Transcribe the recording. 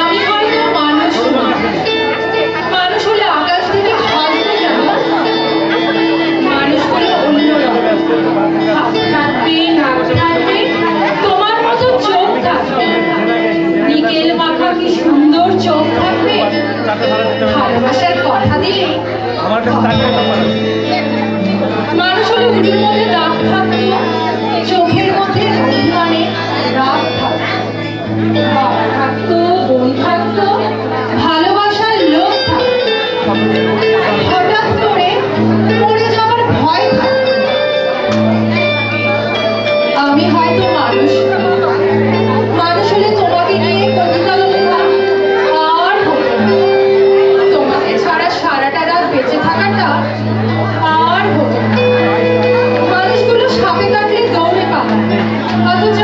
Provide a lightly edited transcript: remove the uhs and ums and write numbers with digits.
আমি হয়তো মানুষ মানুষ হলে আকাশ থেকে ভাসবে কেন? মানুষ হলে অন্যরকম হাত থাকবে, নাক থাকবে, তোমার মতো চোখ থাকবে, নিকেল মাখা কি সুন্দর চোখ থাকবে। ভালোবাসার কথা দিলে মানুষ হলে উড়ির মধ্যে দাগ থাকতো, চোখের মধ্যে অভিমানে রাগ থাকতো, বাবা থাকতো, বোন থাকতো, ভালোবাসার লোক থাকতো, হঠাৎ করে মরে যাবার ভয় থাকতো। আমি হয়তো মানুষ মানুষ হলে তোমাকে নিয়ে কবিতা লেখা আর হতো না, তোমাকে ছাড়া সারাটা রাত বেঁচে থাকাটা আর হতো না। মানুষগুলো সাপে কাটলে দৌড়ে পালায়, অথচ